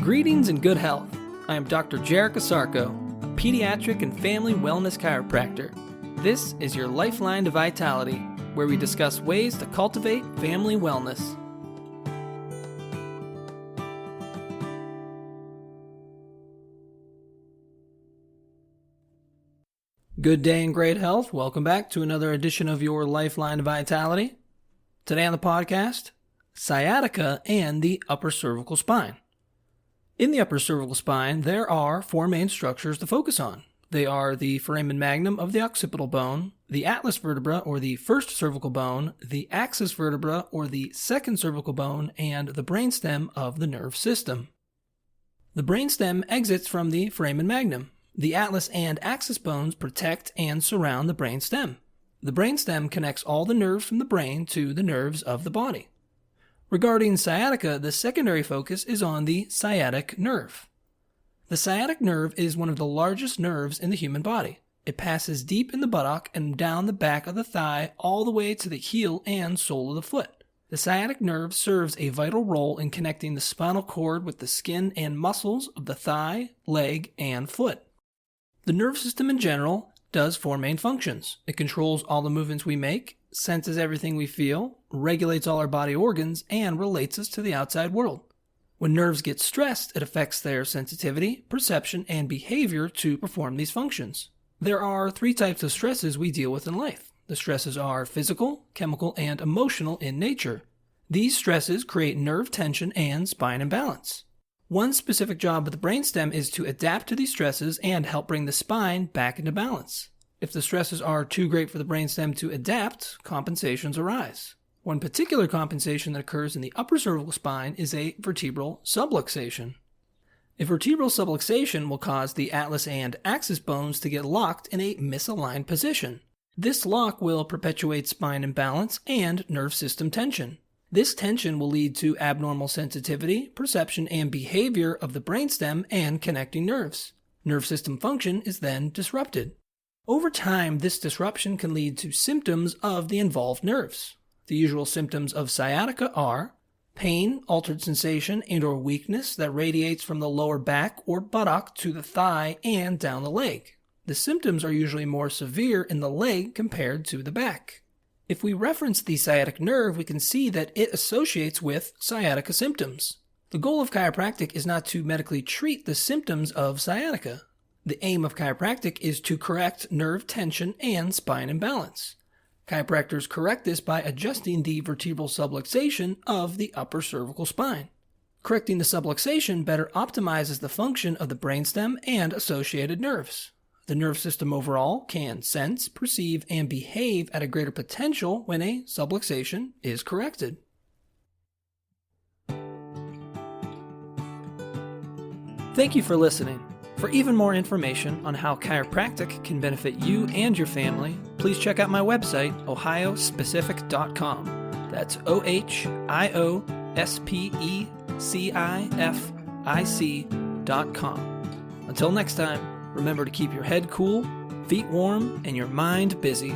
Greetings and good health. I am Dr. Jerica Sarko, a pediatric and family wellness chiropractor. This is your Lifeline to Vitality, where we discuss ways to cultivate family wellness. Good day and great health. Welcome back to another edition of your Lifeline to Vitality. Today on the podcast, sciatica and the upper cervical spine. In the upper cervical spine, there are four main structures to focus on. They are the foramen magnum of the occipital bone, the atlas vertebra or the first cervical bone, the axis vertebra or the second cervical bone, and the brainstem of the nerve system. The brainstem exits from the foramen magnum. The atlas and axis bones protect and surround the brainstem. The brainstem connects all the nerves from the brain to the nerves of the body. Regarding sciatica, the secondary focus is on the sciatic nerve. The sciatic nerve is one of the largest nerves in the human body. It passes deep in the buttock and down the back of the thigh all the way to the heel and sole of the foot. The sciatic nerve serves a vital role in connecting the spinal cord with the skin and muscles of the thigh, leg, and foot. The nerve system in general does four main functions. It controls all the movements we make, senses everything we feel, regulates all our body organs, and relates us to the outside world. When nerves get stressed, it affects their sensitivity, perception, and behavior to perform these functions. There are three types of stresses we deal with in life. The stresses are physical, chemical, and emotional in nature. These stresses create nerve tension and spine imbalance. One specific job of the brainstem is to adapt to these stresses and help bring the spine back into balance. If the stresses are too great for the brainstem to adapt, compensations arise. One particular compensation that occurs in the upper cervical spine is a vertebral subluxation. A vertebral subluxation will cause the atlas and axis bones to get locked in a misaligned position. This lock will perpetuate spine imbalance and nerve system tension. This tension will lead to abnormal sensitivity, perception, and behavior of the brainstem and connecting nerves. Nerve system function is then disrupted. Over time, this disruption can lead to symptoms of the involved nerves. The usual symptoms of sciatica are pain, altered sensation, and/or weakness that radiates from the lower back or buttock to the thigh and down the leg. The symptoms are usually more severe in the leg compared to the back. If we reference the sciatic nerve, we can see that it associates with sciatica symptoms. The goal of chiropractic is not to medically treat the symptoms of sciatica. The aim of chiropractic is to correct nerve tension and spine imbalance. Chiropractors correct this by adjusting the vertebral subluxation of the upper cervical spine. Correcting the subluxation better optimizes the function of the brainstem and associated nerves. The nerve system overall can sense, perceive, and behave at a greater potential when a subluxation is corrected. Thank you for listening. For even more information on how chiropractic can benefit you and your family, please check out my website, ohiospecific.com. That's ohiospecific.com. Until next time, remember to keep your head cool, feet warm, and your mind busy.